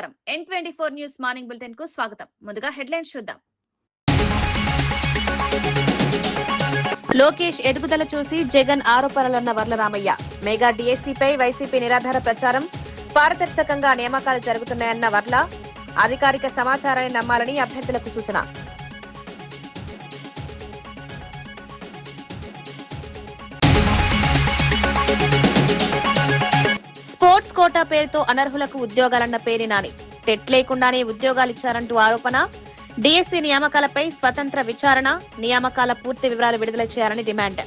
నమస్కారం. N24 news morning bulletin కు స్వాగతం. ముందుగా హెడ్లైన్స్ చూద్దాం. లోకేష్ ఎదుగుదల చూసి జగన్ ఆరోపణలన్న వర్లరామయ్య. మెగా డిఎస్సీపై వైసీపీ నిరాధార ప్రచారం. పారదర్శకంగా నియామకాలు జరుగుతున్నాయన్న వర్ల. అధికారిక సమాచారాన్ని నమ్మాలని అభ్యర్థులకు సూచన. స్పోర్ట్స్ కోటా పేరుతో అనర్హులకు ఉద్యోగాలన్న పేరి నాని. టెట్ లేకుండానే ఉద్యోగాలిచ్చారంటూ ఆరోపణ. డిఎస్సీ నియామకాలపై స్వతంత్ర విచారణ. నియామకాల పూర్తి వివరాలు విడుదల చేయాలని డిమాండ్.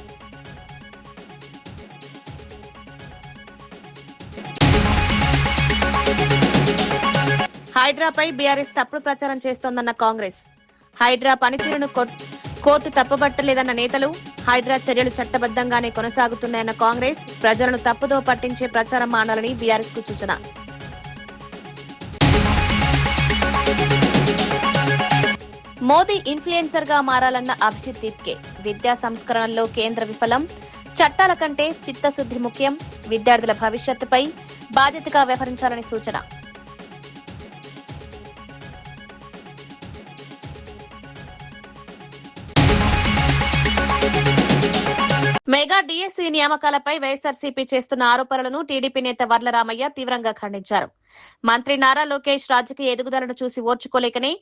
హైడ్రాపై బీఆర్ఎస్ తప్పుడు ప్రచారం చేస్తోందన్న కాంగ్రెస్. హైడ్రా పనితీరును కోర్టు తప్పుబట్టలేదన్న నేతలు. హైడ్రా చర్యలు చట్టబద్దంగానే కొనసాగుతున్నాయన్న కాంగ్రెస్. ప్రజలను తప్పుదో పట్టించే ప్రచారం మానాలని బీఆర్ఎస్ కు సూచన. మోదీ ఇన్ఫ్లుయెన్సర్ గా మారాలన్న అభిజిత్ దీప్కే. విద్యా సంస్కరణలో కేంద్ర విఫలం. చట్టాల కంటే చిత్తశుద్ది ముఖ్యం. విద్యార్థుల భవిష్యత్తుపై బాధ్యతగా వ్యవహరించాలని సూచన. మెగా డిఎస్సీ నియామకాలపై వైఎస్ఆర్సీపీ చేస్తున్న ఆరోపణలను టీడీపీ నేత వర్లరామయ్య తీవ్రంగా ఖండించారు. మంత్రి నారా లోకేష్ రాజకీయ ఎదుగుదలను చూసి ఓర్చుకోలేకనే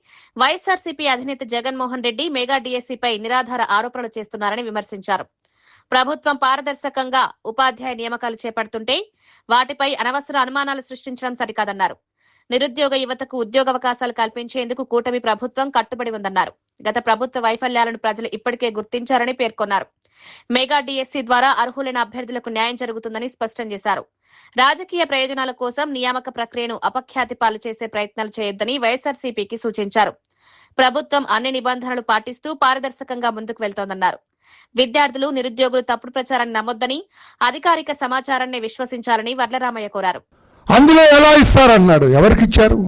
వైఎస్ఆర్సీపీ అధినేత జగన్మోహన్ రెడ్డి మెగా డిఎస్సీపై నిరాధార ఆరోపణలు చేస్తున్నారని విమర్శించారు. ప్రభుత్వం పారదర్శకంగా ఉపాధ్యాయ నియామకాలు చేపడుతుంటే వాటిపై అనవసర అనుమానాలు సృష్టించడం సరికాదన్నారు. నిరుద్యోగ యువతకు ఉద్యోగావకాశాలు కల్పించేందుకు కూటమి ప్రభుత్వం కట్టుబడి ఉందన్నారు. గత ప్రభుత్వ వైఫల్యాలను ప్రజలు ఇప్పటికే గుర్తించారని పేర్కొన్నారు. మెగా డిఎస్సీ ద్వారా అర్హులైన అభ్యర్థులకు న్యాయం జరుగుతుందని స్పష్టం చేశారు. రాజకీయ ప్రయోజనాల కోసం నియామక ప్రక్రియను అపఖ్యాతి పాలు చేసే ప్రయత్నాలు చేయొద్దని వైఎస్ఆర్సీపీకి సూచించారు. ప్రభుత్వం అన్ని నిబంధనలు పాటిస్తూ పారదర్శకంగా ముందుకు వెళ్తోందన్నారు. విద్యార్థులు, నిరుద్యోగులు తప్పుడు ప్రచారాన్ని నమ్మొద్దని, అధికారిక సమాచారాన్ని విశ్వసించాలని వర్లరామయ్య కోరారు. అందులో ఎలా ఇస్తారన్నాడు. ఎవరికిచ్చారు?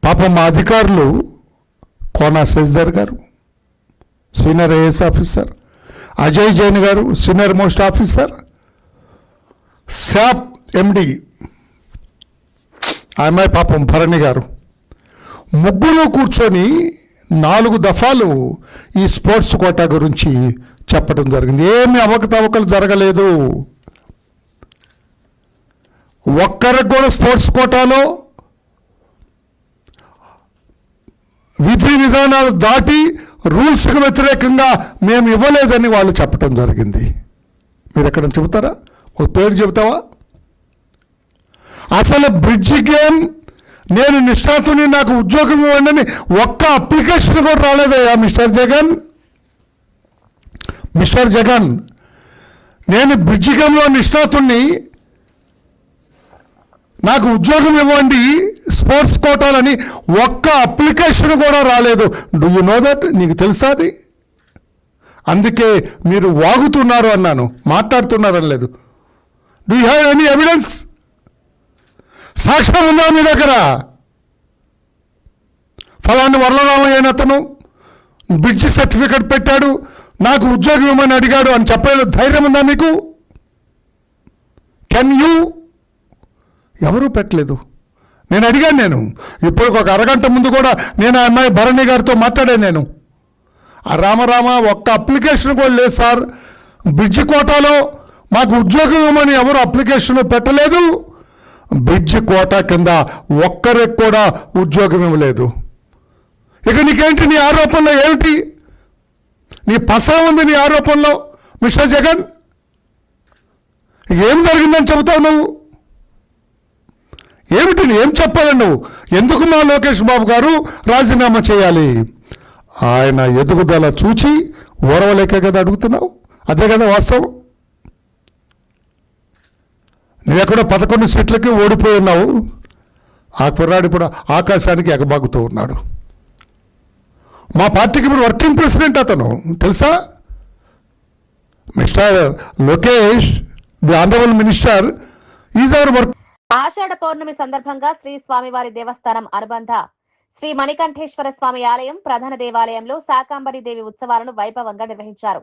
పాపం మా అధికారులు కోనా శశిధర్ గారు senior IAS officer, Ajay Jain గారు సీనియర్ మోస్ట్ ఆఫీసర్, శాప్ ఎండి ఆమె పాపం భరణి గారు ముగ్గురు కూర్చొని 4 దఫాలు ఈ స్పోర్ట్స్ కోటా గురించి చెప్పడం జరిగింది. ఏమి అవకతవకలు జరగలేదు. ఒక్కరికి కూడా స్పోర్ట్స్ కోటాలో విధి విధానాలు దాటి రూల్స్కి వ్యతిరేకంగా మేము ఇవ్వలేదని వాళ్ళు చెప్పడం జరిగింది. మీరు ఎక్కడ చెబుతారా? ఒక పేరు చెబుతావా? అసలు బ్రిడ్జ్ గేమ్ నేను నిష్ణాతుని, నాకు ఉద్యోగం ఇవ్వండి అని ఒక్క అప్లికేషన్ కూడా రాలేదయ్యా మిస్టర్ జగన్. నేను బ్రిడ్జ్ గేమ్లో నిష్ణాతుని, నాకు ఉద్యోగం ఇవ్వండి స్పోర్ట్స్ కోటాలని ఒక్క అప్లికేషన్ కూడా రాలేదు. Do you know that? నీకు తెలుసా అది? అందుకే మీరు వాగుతున్నారు అన్నాను, మాట్లాడుతున్నారని లేదు. Do you have any evidence? సాక్ష్యం ఉందా మీ దగ్గర? ఫలాని వర్లరామయ్య అతను బ్రిడ్జ్ సర్టిఫికెట్ పెట్టాడు, నాకు ఉద్యోగం ఇవ్వమని అడిగాడు అని చెప్పలేదు. ధైర్యం ఉందా మీకు? Can you? ఎవరూ పెట్టలేదు. నేను అడిగాను. ఇప్పుడు ఒక అరగంట ముందు కూడా నేను ఆ అమ్మాయి భరణి గారితో మాట్లాడాను. నేను రామరామ ఒక్క అప్లికేషన్ కూడా లేదు సార్, బ్రిడ్జ్ కోటాలో మాకు ఉద్యోగం ఇవ్వమని ఎవరు అప్లికేషన్ పెట్టలేదు, బ్రిడ్జ్ కోటా కింద ఒక్కరికి కూడా ఉద్యోగం ఇవ్వలేదు. ఇక నీకేంటి నీ ఆరోపణలో? ఏమిటి నీ పసా ఉంది నీ ఆరోపణలో మిస్టర్ జగన్? ఏం జరిగిందని చెబుతావు నువ్వు? ఏమిటి? ఏం చెప్పాలి నువ్వు? ఎందుకు మా లోకేష్ బాబు గారు రాజీనామా చేయాలి? ఆయన ఎదుగుదల చూచి ఓరవలేకే కదా అడుగుతున్నావు. అదే కదా వాస్తవం. నువ్వెక్కడో 11 సీట్లకి ఓడిపోయి ఉన్నావు. ఆ కుర్రాడు ఇప్పుడు ఆకాశానికి ఎగబాగుతూ ఉన్నాడు. మా పార్టీకి ఇప్పుడు వర్కింగ్ ప్రెసిడెంట్ అతను, తెలుసా? Mister Lokesh, the honourable minister is our work. ఆషాఢ పౌర్ణమి సందర్భంగా శ్రీ స్వామివారి దేవస్థానం అనుబంధ శ్రీ మణికంఠేశ్వర స్వామి ఆలయం ప్రధాన దేవాలయంలో శాకాంబరి దేవి ఉత్సవాలను వైభవంగా నిర్వహించారు.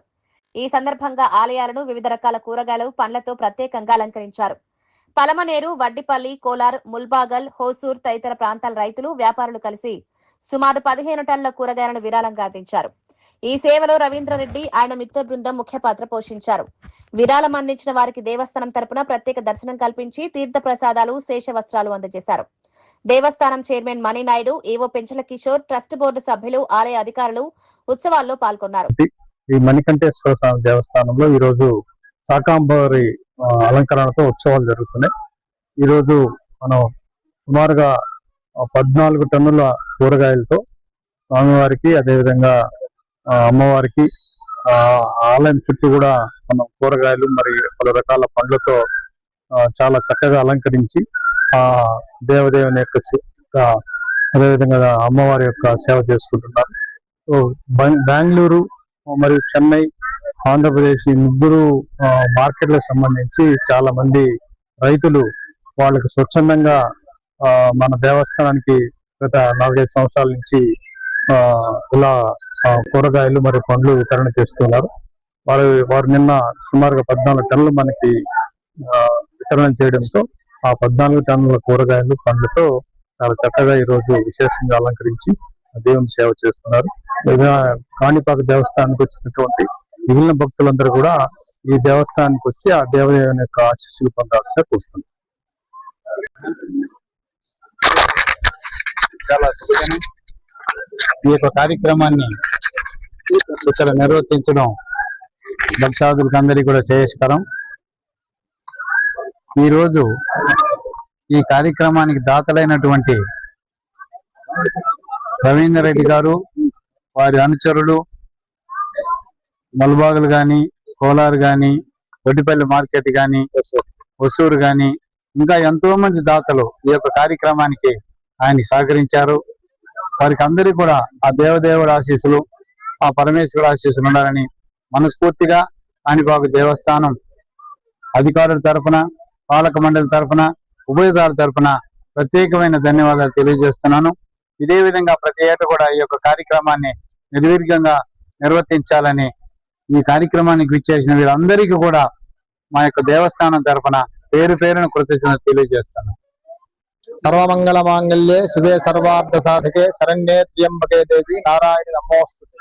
ఈ సందర్భంగా ఆలయాలను వివిధ రకాల కూరగాయలు, పండ్లతో ప్రత్యేకంగా అలంకరించారు. పలమనేరు, వడ్డిపల్లి, కోలార్, ముల్బాగల్, హోసూర్ తదితర ప్రాంతాల రైతులు, వ్యాపారులు కలిసి సుమారు 15 టన్నుల కూరగాయలను విరాళంగా అందించారు. ఈ సేవలో రవీంద్రరెడ్డి, ఆయన మిత్ర బృందం ముఖ్య పాత్ర పోషించారు. విరాళం అందించిన వారికి దేవస్థానం తరపున ప్రత్యేక దర్శనం కల్పించి తీర్థ ప్రసాదాలు, శేష వస్త్రాలు అందజేశారు. దేవస్థానం chairman Maninaidu, EO Penchala Kishore, trust board సభ్యులు, ఆలయ అధికారులు ఉత్సవాల్లో పాల్గొన్నారు. ఈ మణికంఠేశ్వర స్వామి దేవస్థానంలో ఈ రోజు శాకాంబరి అలంకరణతో ఉత్సవాలు జరుగుతున్నాయి. ఈ రోజు మనం సుమారుగా 14 టన్నుల కూరగాయలతో స్వామివారికి, అదేవిధంగా అమ్మవారికి ఆలయం చుట్టూ కూడా మనం కూరగాయలు మరి పలు రకాల పండ్లతో చాలా చక్కగా అలంకరించి ఆ దేవదేవుని యొక్క అదేవిధంగా అమ్మవారి యొక్క సేవ చేసుకుంటున్నారు. బెంగళూరు మరియు చెన్నై, ఆంధ్రప్రదేశ్ ఈ ముగ్గురు మార్కెట్లకు సంబంధించి చాలా మంది రైతులు వాళ్ళకి స్వచ్ఛందంగా మన దేవస్థానానికి గత 4-5 సంవత్సరాల నుంచి ఇలా కూరగాయలు మరియు పండ్లు వితరణ చేస్తున్నారు. వారు నిన్న సుమారుగా 14 టన్నులు మనకి వితరణ చేయడంతో ఆ 14 టన్నుల కూరగాయలు పండ్లతో చాలా చక్కగా ఈ రోజు విశేషంగా అలంకరించి దేవుని సేవ చేస్తున్నారు. లేదా కాణిపాక దేవస్థానానికి వచ్చినటువంటి మిగిలిన భక్తులందరూ కూడా ఈ దేవస్థానానికి వచ్చి ఆ దేవదేవుని యొక్క ఆశీస్సులు పొందాల్సిన చూస్తున్నారు. చాలా ఈ యొక్క కార్యక్రమాన్ని ఇక్కడ నిర్వర్తించడం భక్తాదులకు అందరికీ కూడా శ్రేయస్కరం. ఈరోజు ఈ కార్యక్రమానికి దాతలైనటువంటి రవీంద్రరెడ్డి గారు, వారి అనుచరులు, మల్బాగులు గాని, కోలార్ గాని, వడ్డిపల్లి మార్కెట్ గాని, హొసూరు గాని, ఇంకా ఎంతో మంది దాతలు ఈ యొక్క కార్యక్రమానికి ఆయన సహకరించారు. వారికి అందరికీ కూడా ఆ దేవదేవుడి ఆశీస్సులు, ఆ పరమేశ్వరుడు ఆశీస్సులు ఉండాలని మనస్ఫూర్తిగా కాణిపాక దేవస్థానం అధికారుల తరఫున, పాలక మండలి తరఫున, ఉభయదారుల తరఫున ప్రత్యేకమైన ధన్యవాదాలు తెలియజేస్తున్నాను. ఇదే విధంగా ప్రతి ఏటా కూడా ఈ యొక్క కార్యక్రమాన్ని నిర్విఘ్నంగా నిర్వర్తించాలని ఈ కార్యక్రమానికి విచ్చేసిన వీరందరికీ కూడా మా యొక్క దేవస్థానం తరఫున పేరు పేరున కృతజ్ఞతలు తెలియజేస్తున్నాను. సర్వమంగళ మాంగళ్యే శివే సర్వార్థ సాధకే శరణ్యే త్ర్యంబకే దేవి నారాయణి నమోస్తుతే.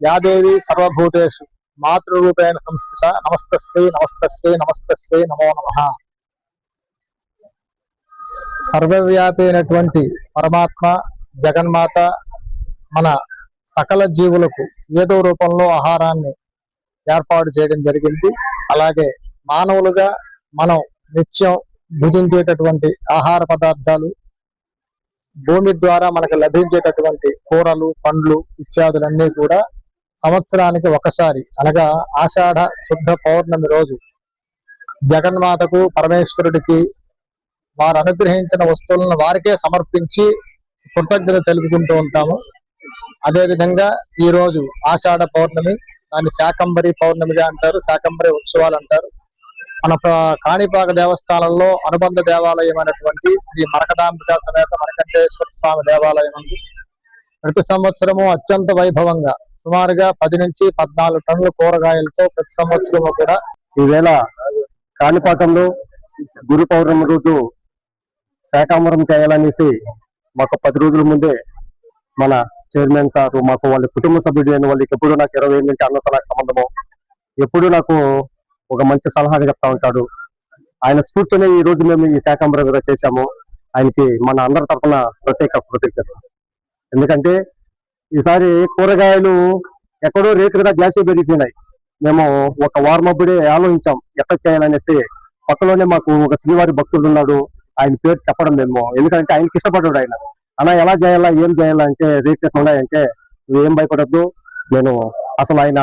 యా దేవి సర్వభూతేషు మాతృరూపేణ సంస్థిత నమస్తస్యై నమస్తస్యై నమస్తస్యై నమో నమః. సర్వవ్యాపి అయినటువంటి పరమాత్మ జగన్మాత మన సకల జీవులకు ఏదో రూపంలో ఆహారాన్ని ఏర్పాటు చేయడం జరిగింది. అలాగే మానవులుగా మనం నిత్యం భుజించేటటువంటి ఆహార పదార్థాలు, భూమి ద్వారా మనకు లభించేటటువంటి కూరలు, పండ్లు ఇత్యాదులన్నీ కూడా సంవత్సరానికి ఒకసారి అనగా ఆషాఢ శుద్ధ పౌర్ణమి రోజు జగన్మాతకు, పరమేశ్వరుడికి వారు అనుగ్రహించిన వస్తువులను వారికే సమర్పించి కృతజ్ఞత తెలుపుకుంటూ ఉంటాము. అదేవిధంగా ఈ రోజు ఆషాఢ పౌర్ణమి, దాన్ని శాకంబరి పౌర్ణమిగా అంటారు, శాకంబరి ఉత్సవాలు అంటారు. మన కాణిపాక దేవస్థానంలో అనుబంధ దేవాలయం అయినటువంటి శ్రీ మరకటాంబికా సమేత మణికంఠేశ్వర స్వామి దేవాలయం ఉంది. ప్రతి సంవత్సరము అత్యంత వైభవంగా సుమారుగా 10 నుంచి 14 టన్నుల కూరగాయలతో ప్రతి సంవత్సరము కూడా ఈవేళ కాణిపాకంలో గురు పౌర్ణమి రోజు శాకాంబరం చేయాలనేసి మాకు 10 రోజుల ముందే మన చైర్మన్ సార్, మాకు వాళ్ళ కుటుంబ సభ్యుడు అయిన వాళ్ళకి ఎప్పుడు నాకు 20 ఏళ్ళ నుంచి అన్నతో నాకు సంబంధము, ఎప్పుడు నాకు ఒక మంచి సలహాగా చెప్తా ఉంటాడు. ఆయన స్ఫూర్తిని ఈ రోజు మేము ఈ శాకాంబరం కూడా చేశాము. ఆయనకి మన అందరి తరఫున ప్రత్యేక కృతజ్ఞత. ఎందుకంటే ఈసారి కూరగాయలు ఎక్కడో రేటు కూడా గ్యాసే పెరిగిపోయినాయి. మేము ఒక వారం అప్పుడే ఆలోచించాం ఎట్లా చేయాలనేసి. పక్కలోనే మాకు ఒక శ్రీవారి భక్తుడు ఉన్నాడు, ఆయన పేరు చెప్పడం మేము, ఎందుకంటే ఆయనకి ఇష్టపడ్డాడు. ఆయన అలా ఎలా చేయాలా, ఏం చేయాలా అంటే రేట్లు ఎట్లా ఉన్నాయంటే నువ్వేం భయపడద్దు, నేను అసలు ఆయన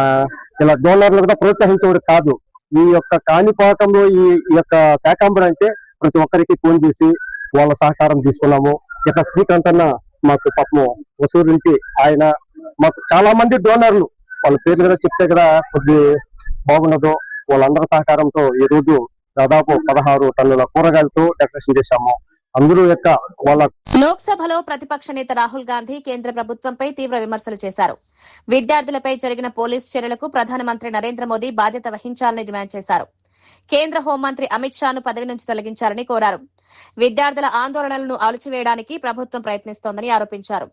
ఇలా డోనర్లు కూడా ప్రోత్సహించేవాడు కాదు. ఈ యొక్క కాణిపాకంలో ఈ యొక్క శాకాంబరం అంటే ప్రతి ఒక్కరికి ఫోన్ చేసి వాళ్ళ సహకారం తీసుకున్నాము. ఇట్లా శ్రీకాంతన్న మాకు పాపము హొసూరు నుంచి ఆయన మాకు చాలా మంది డోనర్లు, వాళ్ళ పేర్లు కూడా చెప్తే కూడా కొద్ది బాగుండదు. వాళ్ళందరి సహకారంతో ఈ రోజు దాదాపు 16 టన్నుల కూరగాయలతో డెకరేషన్ చేశాము. అందరూ యొక్క వాళ్ళ లోక్సభలో ప్రతిపక్ష నేత రాహుల్ గాంధీ కేంద్ర ప్రభుత్వంపై తీవ్ర విమర్శలు చేశారు. విద్యార్థులపై జరిగిన పోలీసు చర్యలకు ప్రధానమంత్రి నరేంద్ర మోదీ బాధ్యత వహించాలని డిమాండ్ చేశారు. కేంద్ర హోంమంత్రి అమిత్ షాను పదవి నుంచి తొలగించాలని కోరారు. విద్యార్థుల ఆందోళనలను అణచివేయడానికి ప్రభుత్వం ప్రయత్నిస్తోందని ఆరోపించారు.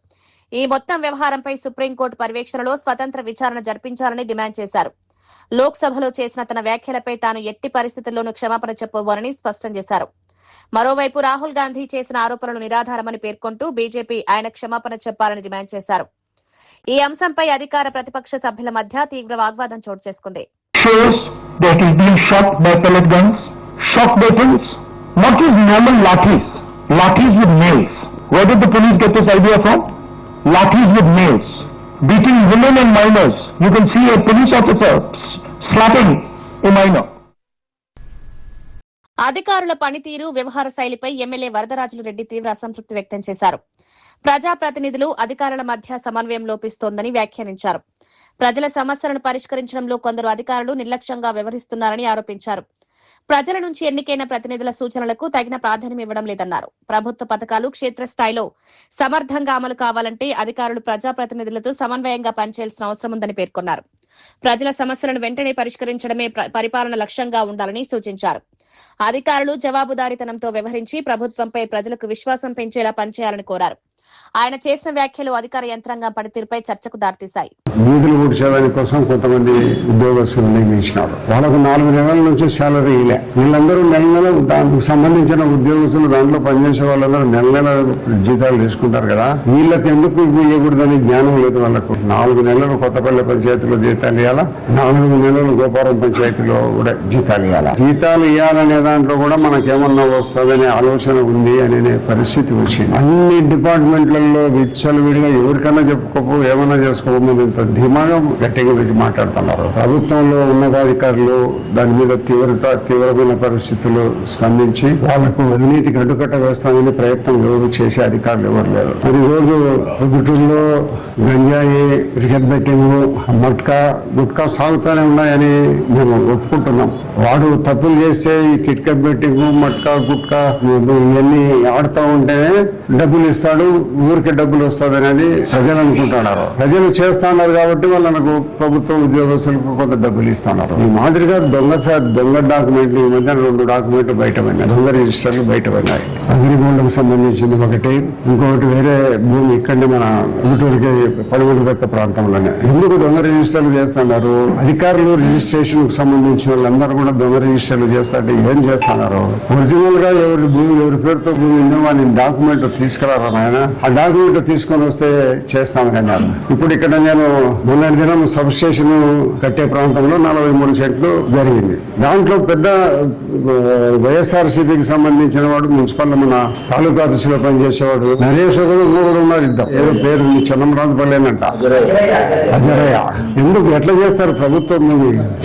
ఈ మొత్తం వ్యవహారంపై సుప్రీంకోర్టు పర్యవేక్షణలో స్వతంత్ర విచారణ జరిపించాలని డిమాండ్ చేశారు. లోక్సభలో చేసిన తన వ్యాఖ్యలపై తాను ఎట్టి పరిస్థితుల్లోనూ క్షమాపణ చెప్పబోనని స్పష్టం చేశారు. మరోవైపు రాహుల్ గాంధీ చేసిన ఆరోపణలు నిరాధారమని పేర్కొంటూ బీజేపీ ఆయన క్షమాపణ చెప్పాలని డిమాండ్ చేశారు. ఈ అంశంపై అధికార ప్రతిపక్ష సభ్యుల మధ్య తీవ్ర వాగ్వాదం చోటు చేసుకుంది. Beating women and minors. You can see a police officer slapping a minor. అధికారుల పనితీరు, వ్యవహార శైలిపై ఎమ్మెల్యే వరదరాజులు రెడ్డి తీవ్ర అసంతృప్తి వ్యక్తం చేశారు. ప్రజాప్రతినిధులు, అధికారుల మధ్య సమన్వయం లోపిస్తోందని వ్యాఖ్యానించారు. ప్రజల సమస్యలను పరిష్కరించడంలో కొందరు అధికారులు నిర్లక్ష్యంగా వ్యవహరిస్తున్నారని ఆరోపించారు. ప్రజల నుంచి ఎన్నికైన ప్రతినిధుల సూచనలకు తగిన ప్రాధాన్యం ఇవ్వడం లేదన్నారు. ప్రభుత్వ పథకాలు క్షేత్రస్థాయిలో సమర్థంగా అమలు కావాలంటే అధికారులు ప్రజాప్రతినిధులతో సమన్వయంగా పనిచేయాల్సిన అవసరం ఉందని పేర్కొన్నారు. ప్రజల సమస్యలను వెంటనే పరిష్కరించడమే పరిపాలన లక్ష్యంగా ఉండాలని సూచించారు. అధికారులు జవాబుదారీతనంతో వ్యవహరించి ప్రభుత్వంపై ప్రజలకు విశ్వాసం పెంచేలా పనిచేయాలని కోరారు. ఆయన చేసిన వ్యాఖ్యలు అధికార యంత్రాంగం పనితీరుపై చర్చకు దారితీశాయి. వీధులు ఊడ్చేదాని కోసం కొంతమంది ఉద్యోగస్తులు నియమించినారు. వాళ్ళకు 4 నెలల నుంచి శాలరీ ఇలే. వీళ్ళందరూ నెల దానికి సంబంధించిన ఉద్యోగస్తులు, దాంట్లో పనిచేసే వాళ్ళందరూ నెల జీతాలు తీసుకుంటారు కదా. వీళ్ళకి ఎందుకు ఇవ్వకూడదని జ్ఞానం లేదు వాళ్ళకు. 4 నెలలు కొత్తపల్లి పంచాయతీలో జీతాలు ఇవ్వాలా, 4 నెలలు గోపారం పంచాయతీలో కూడా జీతాలు ఇవ్వాలా. జీతాలు ఇవ్వాలనే దాంట్లో కూడా మనకేమన్నా వస్తుందనే ఆలోచన ఉంది అనే పరిస్థితి వచ్చింది. అన్ని డిపార్ట్మెంట్లలో విచ్చలవిడిగా ఎవరికైనా చెప్పుకోపో, ఏమన్నా చేసుకోమని ధీమాగా గట్టిగా పెట్టి మాట్లాడుతున్నారు. ప్రభుత్వంలో ఉన్నతాధికారులు దాని మీద తీవ్రమైన పరిస్థితులు స్పందించి వాళ్లకు అవినీతికి అడ్డుకట్ట వేస్తామని ప్రయత్నం ఎవరు చేసే అధికారులు ఎవరు లేరు. మరి రోజు గుంటూరులో గంజాయి, క్రికెట్ బెట్టింగ్, గుట్కా సాగుతూనే ఉన్నాయని మేము ఒప్పుకుంటున్నాం. వాడు తప్పులు చేస్తే ఈ క్రికెట్ బెట్టింగ్, మట్కా, గుట్కా ఇవన్నీ ఆడుతూ ఉంటేనే డబ్బులు ఇస్తాడు, ఊరికే డబ్బులు వస్తుంది అనేది ప్రజలు అనుకుంటున్నారు. ప్రజలు చేస్తున్నారు కాబట్టి వాళ్ళకు ప్రభుత్వ ఉద్యోగస్తులకు కొంత డబ్బులు ఇస్తున్నారు. ఈ మాదిరిగా దొంగ డాక్యుమెంట్లు, ఈ మధ్య 2 డాక్యుమెంట్లు బయటపడినాయి, దొంగ రిజిస్టర్లు బయటపడినాయి. అగ్రిగోల్డ్కి సంబంధించింది ఒకటి, ఇంకొకటి వేరే భూమి ఇక్కడనే మన గుంటూరుకి పడమటిపెక్క ప్రాంతంలోనే. ఎందుకు దొంగ రిజిస్టర్లు చేస్తున్నారు? అధికారులు రిజిస్ట్రేషన్ కు సంబంధించిన వాళ్ళందరూ కూడా దొంగ రిజిస్టర్లు చేస్తుంటే ఏం చేస్తున్నారు? ఒరిజినల్ గా ఎవరి పేరుతో భూమి ఉందో వాళ్ళని డాక్యుమెంట్ తీసుకురారా నాయన, ఆ డాక్యుమెంట్ తీసుకొని వస్తే చేస్తామని అన్నారు. ఇప్పుడు ఇక్కడ నేను మొన్నటి దినం సబ్ స్టేషన్ కట్టే ప్రాంతంలో 43 సెంట్లు జరిగింది. దాంట్లో పెద్ద వైఎస్ఆర్సీపీకి సంబంధించిన వాడు మున్సిపల్ మన తాలూకా ఆఫీసులో పనిచేసేవాడు నరేష్ ఒకడు, ఇంకొకడు ఉన్నారు. ఇద్దరు ఏదో పేరు చెన్నమరాజుపల్లేనంట, అజరయ్య. ఎందుకు ఎట్లా చేస్తారు? ప్రభుత్వం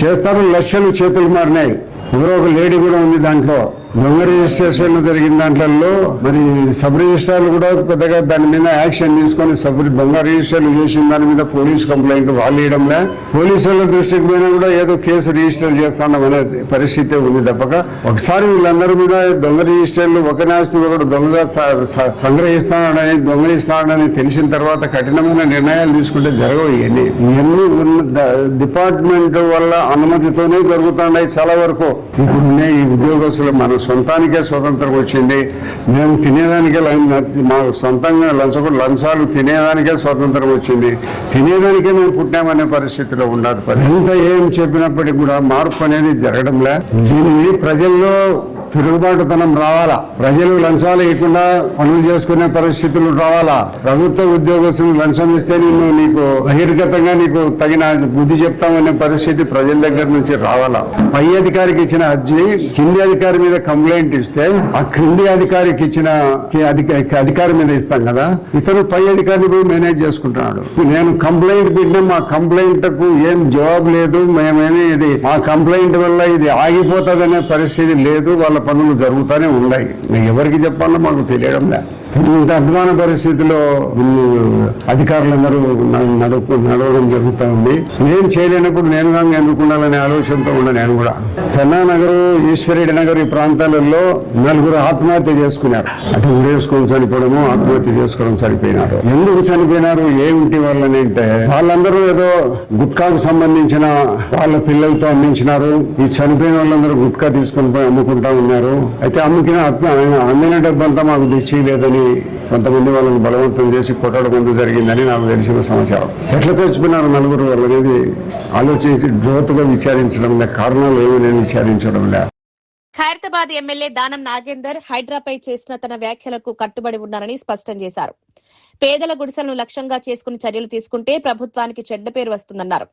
చేస్తారు, లక్షలు చేతులు మారినాయి. ఎవరో ఒక లేడీ కూడా ఉంది దాంట్లో. దొంగ రిజిస్ట్రేషన్ జరిగిన దాంట్లో మరి సబ్ రిజిస్ట్రార్లు కూడా పెద్దగా దాని మీద యాక్షన్ తీసుకొని దొంగ రిజిస్టర్లు చేసిన దాని మీద పోలీస్ కంప్లైంట్ వాళ్ళు ఇవ్వడంలే. పోలీసుల దృష్టికి పోయినా కూడా ఏదో కేసు రిజిస్టర్ చేస్తాం అనే పరిస్థితి ఉంది తప్పక. ఒకసారి వీళ్ళందరి మీద దొంగ రిజిస్టర్లు, ఒక నాస్తి ఒకడు దొంగగా సంగ్రహిస్తానని, దొంగలిస్తానని తెలిసిన తర్వాత కఠినమైన నిర్ణయాలు తీసుకుంటే జరగవు. ఇవన్నీ డిపార్ట్మెంట్ వల్ల అనుమతితోనే జరుగుతున్నాయి చాలా వరకు. ఇప్పుడున్న ఈ ఉద్యోగస్తులు మన సొంతానికే స్వతంత్రం వచ్చింది. మేము తినేదానికే, మా సొంతంగా లంచాలు తినేదానికే స్వతంత్రం వచ్చింది. తినేదానికే మేము పుట్టామనే పరిస్థితిలో ఉండాలి. ఎంత ఏం చెప్పినప్పటికీ కూడా మార్పు అనేది జరగడంలే. దీన్ని ప్రజల్లో తిరుగుబాటుతనం రావాలా, ప్రజలు లంచాలు ఇవ్వకుండా పనులు చేసుకునే పరిస్థితులు రావాలా. ప్రభుత్వ ఉద్యోగస్తులు లంచం ఇస్తే నీకు బహిర్గతంగా నీకు తగిన బుద్ధి చెప్తామనే పరిస్థితి ప్రజల దగ్గర నుంచి రావాలా. పై అధికారికి ఇచ్చిన అర్జీ కింది అధికారి మీద కంప్లైంట్ ఇస్తే ఆ క్రింది అధికారికి ఇచ్చిన అధికారి మీద ఇస్తాం కదా. ఇతను పై అధికారిని పోయి మేనేజ్ చేసుకుంటున్నాడు. నేను కంప్లైంట్ పెట్టినా మా కంప్లైంట్ కు ఏం జవాబు లేదు, మేమేమి ఇది మా కంప్లైంట్ వల్ల ఇది ఆగిపోతుందనే పరిస్థితి లేదు. వాళ్ళ పనులు జరుగుతూనే ఉన్నాయి. ఎవరికి చెప్పాలో మాకు తెలియడం లేదు. ఇంత అధ్వాన పరిస్థితిలో అధికారులందరూ నడవడం జరుగుతూ ఉంది. నేను చేయలేనప్పుడు నేను కానీ ఎన్నుకుండాలనే ఆలోచనతో ఉన్నా. నేను కూడా కన్నానగర్, ఈశ్వరెడ్డి నగర్ ఈ ప్రాంతాలలో 4 ఆత్మహత్య చేసుకున్నారు. అటు ఉరేసుకొని చనిపోవడము, ఆత్మహత్య చేసుకోవడం చనిపోయినారు. ఎందుకు చనిపోయినారు, ఏమిటి వాళ్ళని అంటే వాళ్ళందరూ ఏదో గుట్కాకు సంబంధించిన వాళ్ళ పిల్లలతో అమ్మించినారు. ఈ చనిపోయిన వాళ్ళందరూ గుట్కా తీసుకొని పోయి అమ్ముకుంటా ఉన్నారు. అయితే అమ్మిన డబ్బంతా మాకు తెచ్చిలేదని కొంతమంది వాళ్ళని బలవంతం చేసి కొట్టడం ముందు జరిగిందని నాకు తెలిసిన సమాచారం. ఎట్లా చచ్చిపోయినారు 4 వాళ్ళు అనేది ఆలోచించి లోతుగా విచారించడం లే, కారణాలు ఏమైనా విచారించడం లే. ఖైరతాబాద్ ఎమ్మెల్యే దానం నాగేందర్ హైడ్రాపై చేసిన తన వ్యాఖ్యలకు కట్టుబడి ఉన్నారని స్పష్టం చేశారు. పేదల గుడిసెలను లక్ష్యంగా చేసుకుని చర్యలు తీసుకుంటే ప్రభుత్వానికి చెడ్డ పేరు వస్తుందన్నారు.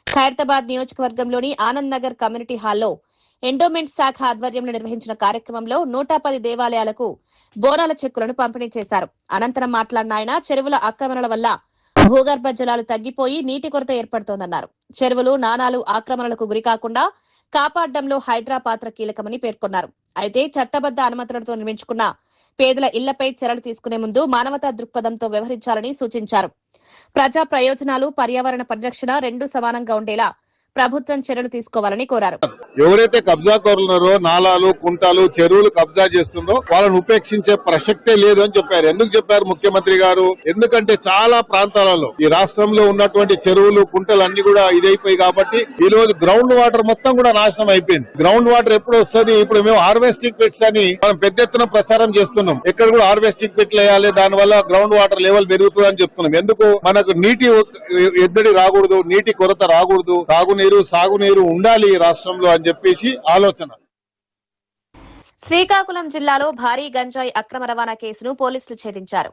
ఖైరతాబాద్ నియోజకవర్గంలోని ఆనంద్ నగర్ కమ్యూనిటీ హాల్లో ఎండోమెంట్ శాఖ ఆధ్వర్యంలో నిర్వహించిన కార్యక్రమంలో 110 దేవాలయాలకు బోనాల చెక్కులను పంపిణీ చేశారు. అనంతరం మాట్లాడిన ఆయన చెరువుల ఆక్రమణల వల్ల భూగర్భ జలాలు తగ్గిపోయి నీటి కొరత ఏర్పడుతోందన్నారు. చెరువులు, నాలాలు ఆక్రమణలకు గురికాకుండా కాపాడడంలో హైడ్రా పాత్ర కీలకమని పేర్కొన్నారు. అయితే చట్టబద్ద అనుమతులతో నిర్మించుకున్న పేదల ఇళ్లపై చర్యలు తీసుకునే ముందు మానవతా దృక్పథంతో వ్యవహరించాలని సూచించారు. ప్రజా ప్రయోజనాలు, పర్యావరణ పరిరక్షణ రెండూ సమానంగా ఉండేలా ప్రభుత్వం చర్యలు తీసుకోవాలని కోరారు. ఎవరైతే కబ్జాకోరులున్నారో, నాలాలు, కుంటాలు, చెరువులు కబ్జా చేస్తున్నారో వాళ్ళని ఉపేక్షించే ప్రసక్తే లేదు అని చెప్పారు. ఎందుకు చెప్పారు ముఖ్యమంత్రి గారు? ఎందుకంటే చాలా ప్రాంతాలలో ఈ రాష్ట్రంలో ఉన్నటువంటి చెరువులు, కుంటలు అన్ని కూడా ఇదైపోయి కాబట్టి ఈ రోజు గ్రౌండ్ వాటర్ మొత్తం కూడా నాశనం అయిపోయింది. గ్రౌండ్ వాటర్ ఎప్పుడు వస్తుంది? ఇప్పుడు మేము హార్వెస్టింగ్ పిట్స్ అని మనం పెద్ద ఎత్తున ప్రచారం చేస్తున్నాం. ఎక్కడ కూడా హార్వెస్టింగ్ పిట్లు వేయాలి, దాని వల్ల గ్రౌండ్ వాటర్ లెవెల్ పెరుగుతుంది అని చెప్తున్నాం. ఎందుకు? మనకు నీటి ఎద్దడి రాకూడదు, నీటి కొరత రాకూడదు, సాగునీరు ఉండాలి ఈ రాష్ట్రంలో అని చెప్పేసి ఆలోచన. శ్రీకాకుళం జిల్లాలో భారీ గంజాయి అక్రమ రవాణా కేసును పోలీసులు ఛేదించారు.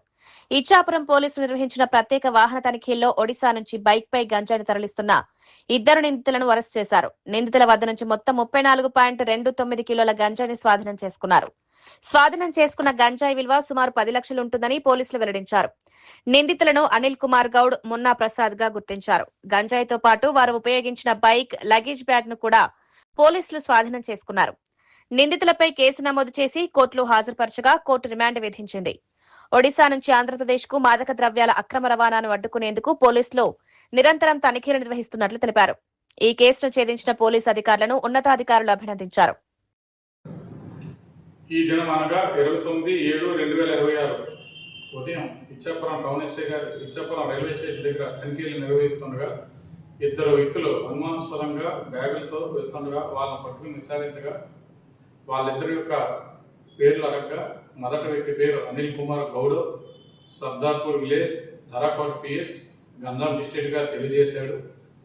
ఇచ్చాపురం పోలీసులు నిర్వహించిన ప్రత్యేక వాహన తనిఖీల్లో ఒడిశా నుంచి బైక్ పై గంజాయిని తరలిస్తున్న 2 నిందితులను అరెస్ట్ చేశారు. నిందితుల వద్ద నుంచి మొత్తం 34.29 కిలోల గంజాయిని స్వాధీనం చేసుకున్నారు. స్వాధీనం చేసుకున్న గంజాయి విలువ సుమారు 10 లక్షలు ఉంటుందని పోలీసులు వెల్లడించారు. నిందితులను అనిల్ కుమార్ గౌడ్, మున్నా ప్రసాద్ గా గుర్తించారు. గంజాయితో పాటు వారు ఉపయోగించిన బైక్, లగేజ్ బ్యాగ్ ను కూడా పోలీసులు స్వాధీనం చేసుకున్నారు. నిందితులపై కేసు నమోదు చేసి కోర్టులో హాజరుపరచగా కోర్టు రిమాండ్ విధించింది. ఒడిశా నుంచి ఆంధ్రప్రదేశ్ కు మాదక ద్రవ్యాల అక్రమ రవాణాను అడ్డుకునేందుకు పోలీసులు నిరంతరం తనిఖీలు నిర్వహిస్తున్నట్లు తెలిపారు. ఈ కేసును ఛేదించిన పోలీసు అధికారులను ఉన్నతాధికారులు అభినందించారు. ఈ దినం అనగా 29/7/2026 ఉదయం ఇచ్చాపురం టౌన్ ఎస్ఐ గారు ఇచ్చాపురం రైల్వే స్టేషన్ దగ్గర తనిఖీలు నిర్వహిస్తుండగా 2 వ్యక్తులు అనుమానాస్పదంగా బ్యాగులతో వెళ్తుండగా వాళ్ళని పట్టుకుని విచారించగా వాళ్ళిద్దరి యొక్క పేర్లు అడగగా మొదటి వ్యక్తి పేరు Anil Kumar Goud, Sardarpur village, Dharakot PS, Ganjam district గా తెలియజేశాడు.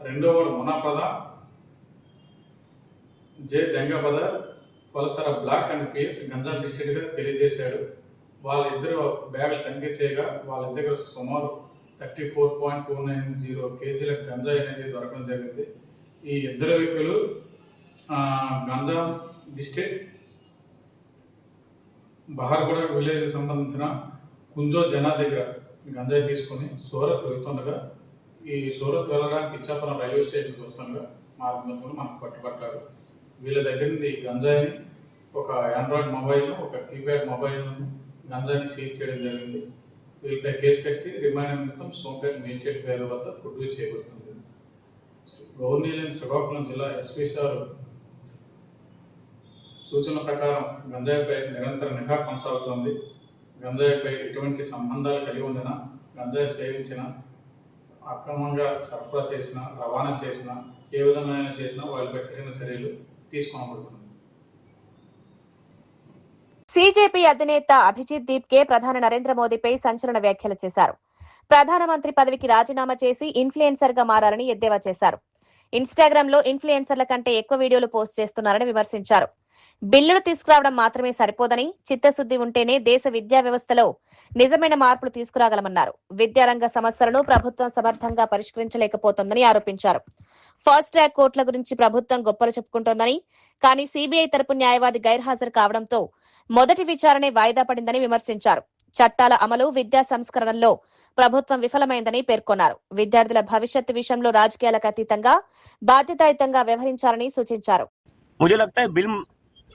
రెండో వాడు మున్నా ప్రధాన్, జే Dengabadar, Palasara block and PS, Ganjam district గా తెలియజేశాడు. వాళ్ళిద్దరు బ్యాగులు తనిఖీ చేయగా వాళ్ళ దగ్గర సుమారు 34.290 కేజీల గంజాయి అనేది దొరకడం జరిగింది. ఈ 2 వ్యక్తులు గంజాం డిస్ట్రిక్ట్ బహార్గూడ విలేజ్ సంబంధించిన కుంజో జనా దగ్గర గంజాయి తీసుకుని సూరత్ వెళ్తుండగా, ఈ సూరత్ వెళ్ళడానికి ఇచ్చాపురం రైల్వే స్టేషన్కి వస్తుండగా మార్గంలో మనకు పట్టుబట్టారు. వీళ్ళ దగ్గర నుండి గంజాయిని, ఒక ఆండ్రాయిడ్ మొబైల్ను, ఒక కీప్యాడ్ మొబైల్ను, గంజాయిని సీజ్ చేయడం జరిగింది. వీళ్ళపై కేసు కట్టి రిమాండ్ నిమిత్తం సోంపేట మేజిస్ట్రేట్ పేరు వద్ద ప్రొడ్యూస్ చేయబడుతుంది. గవర్నీలైన శ్రీకాకుళం జిల్లా ఎస్పీ సార్ సూచనల ప్రకారం గంజాయిపై నిరంతర నిఘా కొనసాగుతోంది. గంజాయిపై ఎటువంటి సంబంధాలు కలిగి ఉండినా, గంజాయి సేవించిన, అక్రమంగా సరఫరా చేసిన, రవాణా చేసిన, ఏ విధంగా చేసినా వాళ్ళపై కఠిన చర్యలు తీసుకోబడుతుంది. సీజేపీ అధినేత అభిజిత్ దీప్కే ప్రధాని నరేంద్ర మోదీపై సంచలన వ్యాఖ్యలు చేశారు. ప్రధానమంత్రి పదవికి రాజీనామా చేసి ఇన్ఫ్లుయెన్సర్ గా మారాలని ఎద్దేవా చేశారు. ఇన్స్టాగ్రామ్ లో ఇన్ఫ్లుయెన్సర్ల కంటే ఎక్కువ వీడియోలు పోస్ట్ చేస్తున్నారని విమర్శించారు. బిల్లులు తీసుకురావడం మాత్రమే సరిపోదని, చిత్తశుద్ది ఉంటేనే దేశ విద్యా వ్యవస్థలో నిజమైన మార్పులు తీసుకురాగలమన్నారు. విద్యారంగ సమస్యలను ప్రభుత్వం సమర్థంగా పరిష్కరించలేకపోతోందని ఆరోపించారు. ఫాస్ట్ ట్రాక్ కోర్టుల గురించి ప్రభుత్వం గొప్పలు చెప్పుకుంటోందని, కానీ సీబీఐ తరపు న్యాయవాది గైర్హాజరు కావడంతో మొదటి విచారణే వాయిదా పడిందని విమర్శించారు. చట్టాల అమలు, విద్యా సంస్కరణల్లో ప్రభుత్వం విఫలమైందని పేర్కొన్నారు. విద్యార్థుల భవిష్యత్తు విషయంలో రాజకీయాలకు అతీతంగా బాధ్యతాయుతంగా వ్యవహరించాలని సూచించారు. मुझे लगता है बिल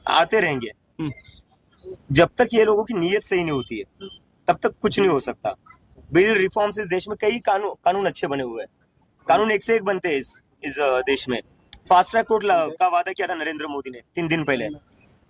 आते रहेंगे जब तक ये लोगों की नीयत सही नहीं होती है, तब तक कुछ नहीं हो सकता। बिल रिफॉर्म्स इस देश में कई कानून अच्छे बने हुए हैं, कानून एक से एक बनते हैं इस देश में। फास्ट ट्रैक कोर्ट का वादा किया था नरेंद्र मोदी ने 3 दिन पहले,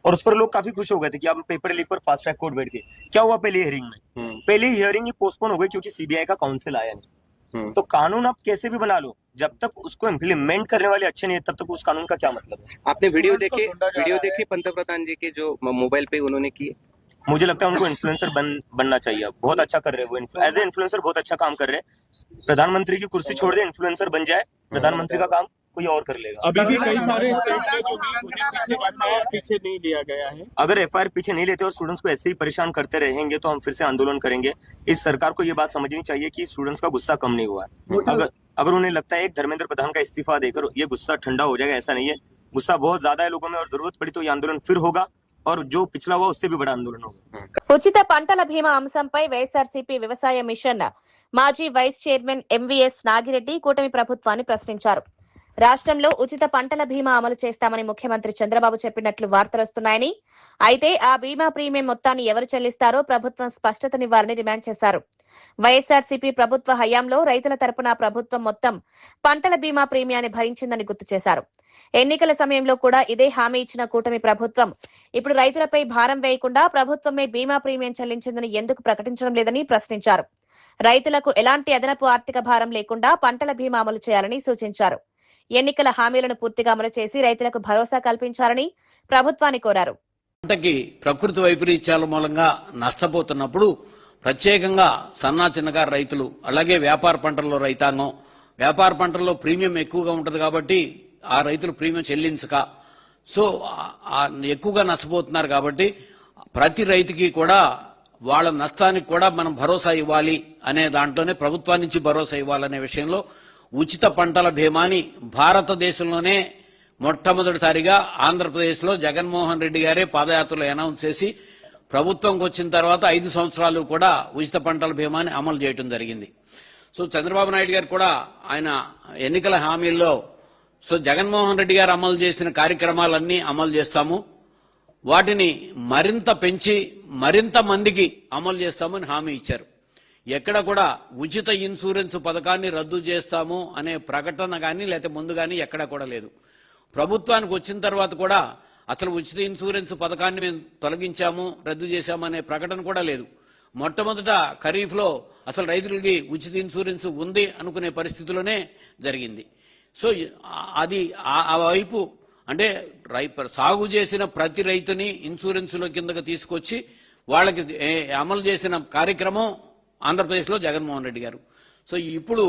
और उस पर लोग काफी खुश हो गए थे कि अब पेपर लीक पर फास्ट ट्रैक कोर्ट बैठ गए। क्या हुआ पहली हियरिंग में? पहली हियरिंग ही पोस्टपोन हो गई क्योंकि सीबीआई का काउंसिल आया नहीं। तो कानून आप कैसे भी बना लो, जब तक उसको इम्प्लीमेंट करने वाले अच्छे नहीं है, तब तक उस कानून का क्या मतलब है? आपने वीडियो देखे पंतप्रधान जी के जो मोबाइल पे उन्होंने किए? मुझे लगता है उनको इन्फ्लुएंसर बनना चाहिए। बहुत अच्छा कर रहे हैं वो, एज ए इन्फ्लुएंसर बहुत अच्छा काम कर रहे हैं। प्रधानमंत्री की कुर्सी छोड़ दे, इन्फ्लुएंसर बन जाए, प्रधानमंत्री का काम कोई और कर लेगा। अभी भी कई सारे स्टेट में जो पीछे नहीं लिया गया है। अगर एफआईआर पीछे नहीं लेते और स्टूडेंट्स को ऐसे ही परेशान करते रहेंगे तो हम फिर से आंदोलन करेंगे। इस सरकार को ये बात समझनी चाहिए कि स्टूडेंट्स का गुस्सा कम नहीं हुआ है। अगर उन्हें लगता है एक धर्मेंद्र प्रधान का इस्तीफा देकर ये गुस्सा ठंडा हो जाएगा, ऐसा नहीं है। गुस्सा बहुत ज्यादा है लोगों में, और जरूरत पड़ी तो ये आंदोलन फिर होगा, और जो पिछला हुआ उससे भी बड़ा आंदोलन होगा। ఉచిత పంటల బీమా అంశంపై వైఎస్ఆర్సీపీ వ్యవసాయ మిషన్ మాజీ వైస్ చైర్మన్ ఎంవీఎస్ నాగిరెడ్డి కూటమి ప్రభుత్వాన్ని ప్రశ్నించారు. రాష్ట్రంలో ఉచిత పంటల బీమా అమలు చేస్తామని ముఖ్యమంత్రి చంద్రబాబు చెప్పినట్లు వార్తలొస్తున్నాయని, అయితే ఆ బీమా ప్రీమియం మొత్తాన్ని ఎవరు చెల్లిస్తారో ప్రభుత్వం స్పష్టతనివ్వాలని డిమాండ్ చేశారు. వైఎస్ఆర్సీపీ ప్రభుత్వ హయాంలో రైతుల తరపున ప్రభుత్వం మొత్తం పంటల బీమా ప్రీమియాన్ని భరించిందని గుర్తు చేశారు. ఎన్నికల సమయంలో కూడా ఇదే హామీ ఇచ్చిన కూటమి ప్రభుత్వం ఇప్పుడు రైతులపై భారం వేయకుండా ప్రభుత్వమే బీమా ప్రీమియం చెల్లించిందని ఎందుకు ప్రకటించడం లేదని ప్రశ్నించారు. రైతులకు ఎలాంటి అదనపు ఆర్థిక భారం లేకుండా పంటల బీమా అమలు చేయాలని సూచించారు. ఎన్నికల హామీలను పూర్తిగా అమలు చేసి రైతులకు భరోసా కల్పించాలని ప్రభుత్వాన్ని కోరారు. పంటకి ప్రకృతి వైపరీత్యాల మూలంగా నష్టపోతున్నప్పుడు ప్రత్యేకంగా సన్నా చిన్నకారు రైతులు, అలాగే వ్యాపార పంటల్లో రైతాంగం, వ్యాపార పంటల్లో ప్రీమియం ఎక్కువగా ఉంటుంది కాబట్టి ఆ రైతులు ప్రీమియం చెల్లించక ఎక్కువగా నష్టపోతున్నారు. కాబట్టి ప్రతి రైతుకి కూడా వాళ్ళ నష్టానికి కూడా మనం భరోసా ఇవ్వాలి అనే దాంట్లోనే ప్రభుత్వం నుంచి భరోసా ఇవ్వాలనే విషయంలో ఉచిత పంటల బీమాని భారతదేశంలోనే మొట్టమొదటిసారిగా ఆంధ్రప్రదేశ్లో జగన్మోహన్ రెడ్డి గారే పాదయాత్రలో అనౌన్స్ చేసి ప్రభుత్వంకి వచ్చిన తర్వాత 5 సంవత్సరాలు కూడా ఉచిత పంటల బీమాని అమలు చేయడం జరిగింది. చంద్రబాబు నాయుడు గారు కూడా ఆయన ఎన్నికల హామీల్లో జగన్మోహన్ రెడ్డి గారు అమలు చేసిన కార్యక్రమాలన్నీ అమలు చేస్తాము, వాటిని మరింత పెంచి మరింత మందికి అమలు చేస్తామని హామీ ఇచ్చారు. ఎక్కడ కూడా ఉచిత ఇన్సూరెన్స్ పథకాన్ని రద్దు చేస్తాము అనే ప్రకటన కానీ లేకపోతే ముందు కానీ ఎక్కడా కూడా లేదు. ప్రభుత్వానికి వచ్చిన తర్వాత కూడా అసలు ఉచిత ఇన్సూరెన్స్ పథకాన్ని మేము తొలగించాము, రద్దు చేశాము అనే ప్రకటన కూడా లేదు. మొట్టమొదట ఖరీఫ్ లో అసలు రైతులకి ఉచిత ఇన్సూరెన్స్ ఉంది అనుకునే పరిస్థితిలోనే జరిగింది. అది ఆ వైపు అంటే సాగు చేసిన ప్రతి రైతుని ఇన్సూరెన్స్ లో కిందకు తీసుకొచ్చి వాళ్ళకి అమలు చేసిన కార్యక్రమం ఆంధ్రప్రదేశ్లో జగన్మోహన్ రెడ్డి గారు. ఇప్పుడు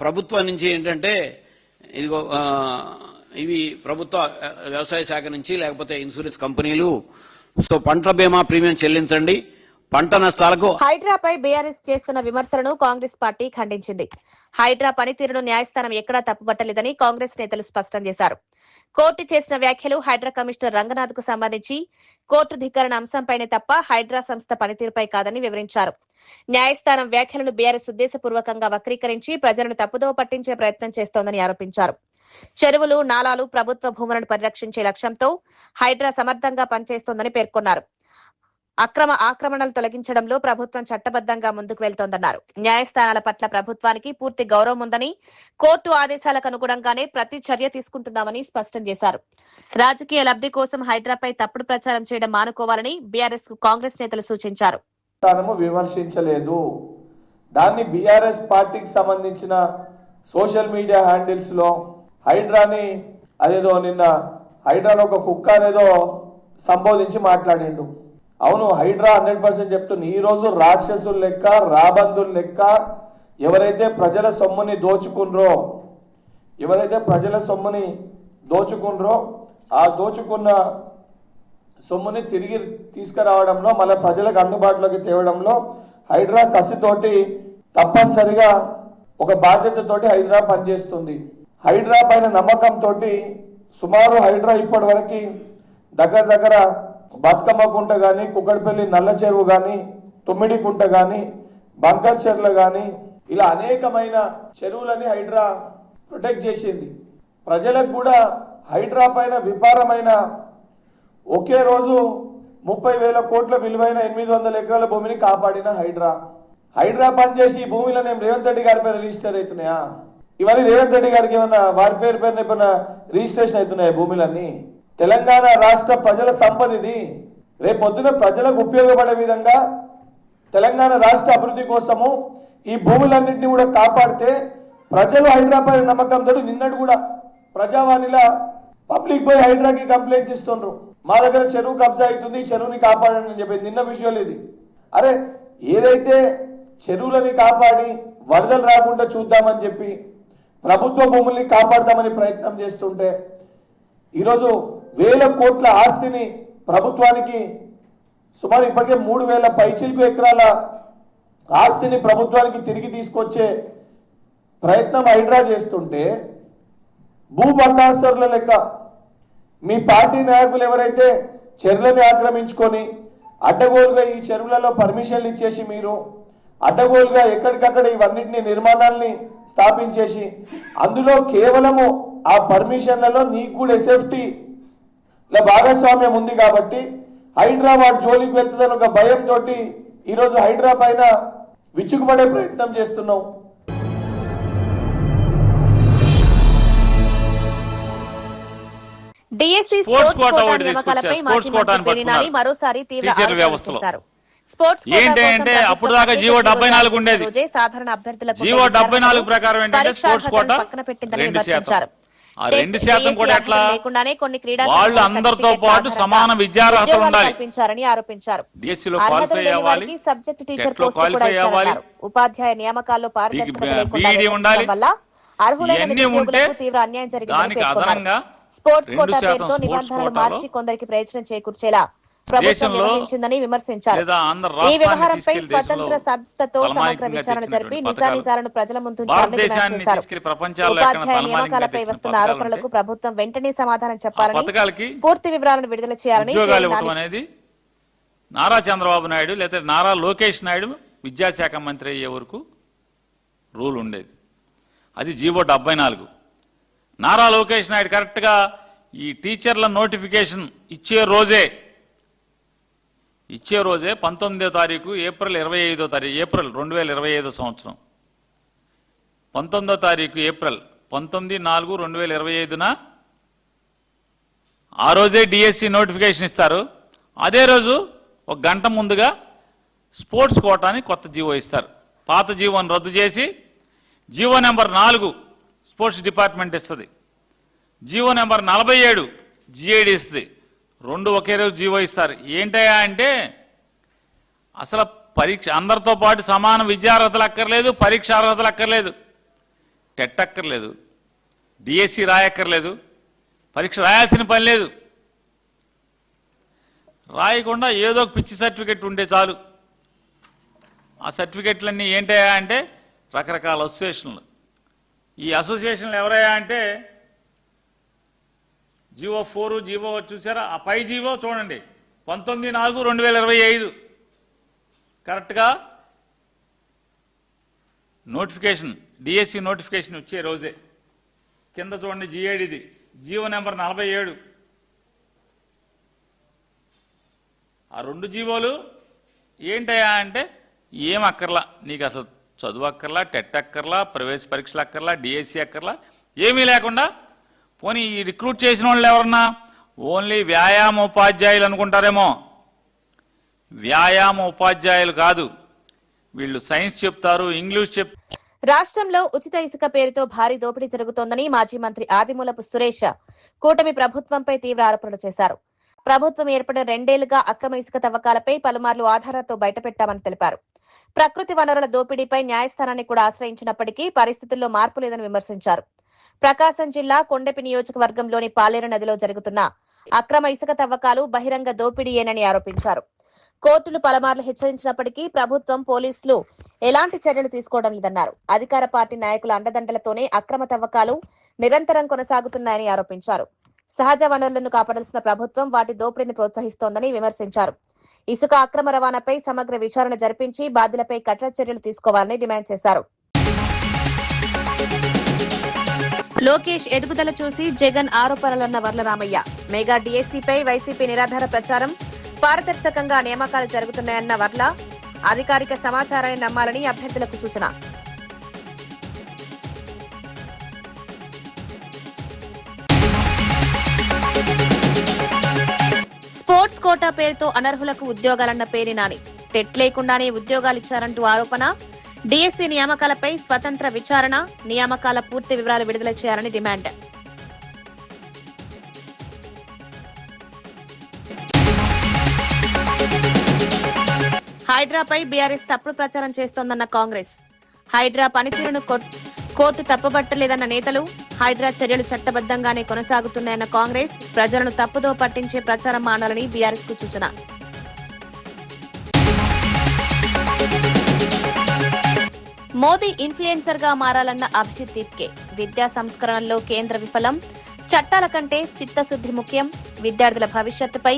ప్రభుత్వం నుంచి ఏంటంటే ఇవి ప్రభుత్వ వ్యవసాయ శాఖ నుంచి లేకపోతే ఇన్సూరెన్స్ కంపెనీలు పంటల బీమా ప్రీమియం చెల్లించండి, పంట నష్టాలకు. హైడ్రాపై బీఆర్ఎస్ చేస్తున్న విమర్శలను కాంగ్రెస్ పార్టీ ఖండించింది. హైడ్రా పనితీరును న్యాయస్థానం ఎక్కడా తప్పుపట్టలేదని కాంగ్రెస్ నేతలు స్పష్టం చేశారు. కోర్టు చేసిన వ్యాఖ్యలు హైడ్రా కమిషనర్ రంగనాథ్ కు సంబంధించి కోర్టు ధిక్కరణ అంశంపైనే తప్ప హైడ్రా సంస్థ పనితీరుపై కాదని వివరించారు. న్యాయస్థానం వ్యాఖ్యలను బీఆర్ఎస్ ఉద్దేశపూర్వకంగా వక్రీకరించి ప్రజలను తప్పుదోవ పట్టించే ప్రయత్నం చేస్తోందని ఆరోపించారు. చెరువులు, నాలాలు, ప్రభుత్వ భూములను పరిరక్షించే లక్ష్యంతో హైడ్రా సమర్థంగా పనిచేస్తోందని పేర్కొన్నారు. ఆక్రమణలు తొలగించడంలో ప్రభుత్వం చట్టబద్దంగా ముందుకు వెళ్తోందన్నారు. న్యాయస్థానాల పట్ల ప్రభుత్వానికి పూర్తి గౌరవం ఉందని, కోర్టు ఆదేశాలకు అనుగుణంగానే ప్రతి చర్య తీసుకుంటున్నామని స్పష్టం చేశారు. రాజకీయ లబ్ధి కోసం హైడ్రాపై తప్పుడు ప్రచారం చేయడం మానుకోవాలని బీఆర్ఎస్ కాంగ్రెస్ నేతలు సూచించారు. విమర్శించలేదు. దాన్ని బీఆర్ఎస్ పార్టీకి సంబంధించిన సోషల్ మీడియా హ్యాండిల్స్ లో హైడ్రాని అదేదో నిన్న హైడ్రాలో ఒక కుక్క అనేదో సంబోధించి మాట్లాడిండు. అవును, హైడ్రా 100% చెప్తుంది. ఈ రోజు రాక్షసుల లెక్క, రాబందుల లెక్క ఎవరైతే ప్రజల సొమ్ముని దోచుకుండ్రో ఆ దోచుకున్న సొమ్ముని తిరిగి తీసుకురావడంలో, మళ్ళీ ప్రజలకు అందుబాటులోకి తేవడంలో హైడ్రా కసితోటి తప్పనిసరిగా ఒక బాధ్యతతోటి హైడ్రా పనిచేస్తుంది. హైడ్రా పైన నమ్మకంతో సుమారు హైడ్రా ఇప్పటి వరకు దగ్గర బతుకమ్మ కుంట కానీ, కుక్కడిపల్లి నల్ల చెరువు కానీ, తుమ్మిడి కుంట కానీ, బంకర్ చెర్లు కానీ, ఇలా అనేకమైన చెరువులని హైడ్రా ప్రొటెక్ట్ చేసింది. ప్రజలకు కూడా హైడ్రా పైన విపారమైన ఒకే రోజు 30,000 కోట్ల విలువైన 800 ఎకరాల భూమిని కాపాడిన హైడ్రా పనిచేసి ఈ భూమిలో నేను రేవంత్ రెడ్డి గారి పేరు రిజిస్టర్ అవుతున్నాయా? ఇవన్నీ రేవంత్ రెడ్డి గారికి ఏమన్నా వారి పేరున ఏమన్నా రిజిస్ట్రేషన్ అవుతున్నాయి భూములన్నీ? తెలంగాణ రాష్ట్ర ప్రజల సంపద ఇది. రేపు పొద్దున ప్రజలకు ఉపయోగపడే విధంగా తెలంగాణ రాష్ట్ర అభివృద్ధి కోసము ఈ భూములన్నింటినీ కూడా కాపాడితే ప్రజలు హైదరాబాద్ నమ్మకంతో నిన్నటి కూడా ప్రజావాణిలా పబ్లిక్ పోయి హైడ్రాకి కంప్లైంట్స్ ఇస్తుండ్రు. మా దగ్గర చెరువు కబ్జా అవుతుంది, చెరువుని కాపాడండి అని చెప్పి నిన్న విషయాలు ఇది. అరే ఏదైతే చెరువులని కాపాడి వరదలు రాకుండా చూద్దామని చెప్పి ప్రభుత్వ భూముల్ని కాపాడదామని ప్రయత్నం చేస్తుంటే ఈరోజు 1,000 కోట్ల ఆస్తిని ప్రభుత్వానికి సుమారు ఇప్పటికే 3,000 పైచిలకు ఎకరాల ఆస్తిని ప్రభుత్వానికి తిరిగి తీసుకొచ్చే ప్రయత్నం హైడ్రా చేస్తుంటే భూబకాసురుల లెక్క మీ పార్టీ నాయకులు ఎవరైతే చెరువులను ఆక్రమించుకొని అడ్డగోలుగా ఈ చెరువులలో పర్మిషన్లు ఇచ్చేసి మీరు అడ్డగోలుగా ఎక్కడికక్కడ ఇవన్నిటిని నిర్మాణాలని స్థాపించేసి అందులో కేవలము ఆ పర్మిషన్లలో నీకు కూడా ఎస్ఎఫ్టీ భాగస్వామ్యం ఉంది కాబట్టి హైదరాబాద్ జోలికి వెళ్తుందని ఒక భయంతో ఈరోజు హైడ్రా పైన విచ్చుకుపడే ప్రయత్నం చేస్తున్నాం. డిఎస్సి స్పోర్ట్స్ కోటా నియామకాలపై మాజీ మంత్రి పేర్ని నాని మరోసారి తీవ్ర ఆరోపణలు చేశారు. స్పోర్ట్స్ ఏంటంటే అప్పుడు దాకా జీవో 74 ఉండేది. సాధారణ అభ్యర్థులకు జీవో 74 ప్రకారం ఏంటంటే స్పోర్ట్స్ కోటా పక్కన పెట్టిందని 2%. ఆ 2% కూడా ఎట్లా? లేకుండానే కొన్ని క్రీడా వాళ్ళు అందరితో పాటు సమాన విద్యార్హత ఉండాలి కల్పించారని ఆరోపించారు. డిఎస్సిలో క్వాలిఫై అవ్వాలి, సబ్జెక్ట్ టీచర్ టెట్లో క్వాలిఫై అవ్వాలి, ఉపాధ్యాయ నియామకాల్లో పారదర్శకత బీఈడీ ఉండాలి. వల్ల అర్హులైన నిరుద్యోగులకు తీవ్ర అన్యాయం జరిగిందని పేర్కొన్నారు. స్పోర్ట్స్ కోటా పేరుతో నిబంధనలు మార్చి కొందరికి ప్రయోజనం చేకూర్చేలా ప్రభుత్వం నిర్వహించిందని విమర్శించారు. ఈ వ్యవహారంపై స్వతంత్ర సంస్థతో సమగ్ర విచారణ జరిపి నిజానిజాలను ప్రజల ముందు ఉపాధ్యాయ నియామకాలపై వస్తున్న ఆరోపణలకు ప్రభుత్వం వెంటనే సమాధానం చెప్పాలని, పూర్తి వివరాలను విడుదల చేయాలని నారా చంద్రబాబు నాయుడు లేదా నారా లోకేష్ నాయుడు విద్యాశాఖ మంత్రి అయ్యే వరకు రూల్ ఉండేది. అది జీవో 74. నారా లోకేష్ నాయుడు కరెక్ట్గా ఈ టీచర్ల నోటిఫికేషన్ ఇచ్చే రోజే 19వ తారీఖు ఏప్రిల్ 2025 సంవత్సరం 19వ తారీఖు ఏప్రిల్ 19/4/2025న ఆ రోజే డిఎస్సి నోటిఫికేషన్ ఇస్తారు. అదే రోజు ఒక గంట ముందుగా స్పోర్ట్స్ కోటాని కొత్త జీవో ఇస్తారు. పాత జీవోని రద్దు చేసి జీవో నెంబర్ 4 స్పోర్ట్స్ డిపార్ట్మెంట్ ఇస్తుంది, జీవో నెంబర్ 47 జిఐడి ఇస్తుంది. 2 ఒకే రోజు జీవో ఇస్తారు. ఏంటయ్యా అంటే అసలు పరీక్ష అందరితో పాటు సమాన విద్యార్హతలు అక్కర్లేదు, పరీక్ష అర్హతలు అక్కర్లేదు, టెట్ అక్కర్లేదు, డిఎస్సి రాయక్కర్లేదు, పరీక్ష రాయాల్సిన పని లేదు. రాయకుండా ఏదో ఒక పిచ్చి సర్టిఫికెట్ ఉంటే చాలు. ఆ సర్టిఫికెట్లన్నీ ఏంటయ్యా అంటే రకరకాల అసోసియేషన్లు. ఈ అసోసియేషన్లు ఎవరయ్యా అంటే జీవో 4 జీవో చూసారా? ఆ పై జీవో చూడండి 19/4/2025 కరెక్ట్గా నోటిఫికేషన్ డిఎస్సి నోటిఫికేషన్ వచ్చే రోజే. కింద చూడండి జిఐడిది జీవో నెంబర్ 47. ఆ 2 జీవోలు ఏంటయ్యా అంటే ఏం అక్కర్లా, నీకు అసలు చదువు అక్కర్లా, టెట్ అక్కర్లా, ప్రవేశ పరీక్షలు అక్కర్లా, డిఎస్సి అక్కర్లా, ఏమీ లేకుండా పోనీ ఈ రిక్రూట్ చేసిన వాళ్ళు ఎవరన్నా ఓన్లీ వ్యాయామ ఉపాధ్యాయులు అనుకుంటారేమో. వ్యాయామ ఉపాధ్యాయులు కాదు వీళ్ళు, సైన్స్ చెప్తారు, ఇంగ్లీష్ చెప్తారు. రాష్ట్రంలో ఉచిత ఇసుక పేరుతో భారీ దోపిడీ జరుగుతోందని మాజీ మంత్రి ఆదిమూలపు సురేష్ కూటమి ప్రభుత్వంపై తీవ్ర ఆరోపణలు చేశారు. ప్రభుత్వం ఏర్పడిన 2 ఏళ్లుగా అక్రమ ఇసుక తవ్వకాలపై పలుమార్లు ఆధారాలతో బయటపెట్టామని తెలిపారు. ప్రకృతి వనరుల దోపిడీపై న్యాయస్థానాన్ని కూడా ఆశ్రయించినప్పటికీ పరిస్థితుల్లో మార్పు లేదని విమర్శించారు. ప్రకాశం జిల్లా కొండపి నియోజకవర్గంలోని పాలేరు నదిలో జరుగుతున్న అక్రమ ఇసుక తవ్వకాలు బహిరంగ దోపిడీయేనని ఆరోపించారు. కోర్టులు పలుమార్లు హెచ్చరించినప్పటికీ ప్రభుత్వం, పోలీసులు ఎలాంటి చర్యలు తీసుకోవడం లేదన్నారు. అధికార పార్టీ నాయకుల అండదండలతోనే అక్రమ తవ్వకాలు నిరంతరం కొనసాగుతున్నాయని ఆరోపించారు. సహజ వనరులను కాపాడాల్సిన ప్రభుత్వం వాటి దోపిడీని ప్రోత్సహిస్తోందని విమర్శించారు. ఇసుక అక్రమ రవాణాపై సమగ్ర విచారణ జరిపించి బాధ్యులపై కఠిన చర్యలు తీసుకోవాలని డిమాండ్ చేశారు. లోకేష్ ఎదుగుదల చూసి జగన్ ఆరోపణలన్న వర్ల రామయ్య. మెగా డిఎస్సిపై వైసీపీ నిరాధార ప్రచారం, పారదర్శకంగా నియామకాలు జరుగుతున్నాయన్న వర్ల అధికారిక సమాచారాన్ని నమ్మాలని అభ్యర్థులకు సూచన. స్పోర్ట్స్ కోటా పేరుతో అనర్హులకు ఉద్యోగాలన్న పేరి నాని. టెట్ లేకుండానే ఉద్యోగాలిచ్చారంటూ ఆరోపణ. డిఎస్సీ నియామకాలపై స్వతంత్ర విచారణ, నియామకాల పూర్తి వివరాలు విడుదల చేయాలని డిమాండ్. హైడ్రాపై బీఆర్ఎస్ తప్పుడు ప్రచారం చేస్తోందన్న కాంగ్రెస్. హైడ్రా పనితీరును కోర్టు తప్పుబట్టలేదన్న నేతలు. హైడ్రా చర్యలు చట్టబద్దంగానే కొనసాగుతున్నాయన్న కాంగ్రెస్. ప్రజలను తప్పుదో పట్టించే ప్రచారం మానాలని బీఆర్ఎస్ కు సూచన. మోదీ ఇన్ఫ్లుయెన్సర్ గా మారాలన్న అభిజిత్ దీప్కే. విద్యా సంస్కరణల్లో కేంద్ర విఫలం. చట్టాల కంటే చిత్తశుద్ది ముఖ్యం. విద్యార్థుల భవిష్యత్తుపై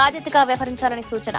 బాధ్యతగా వ్యవహరించాలని సూచన.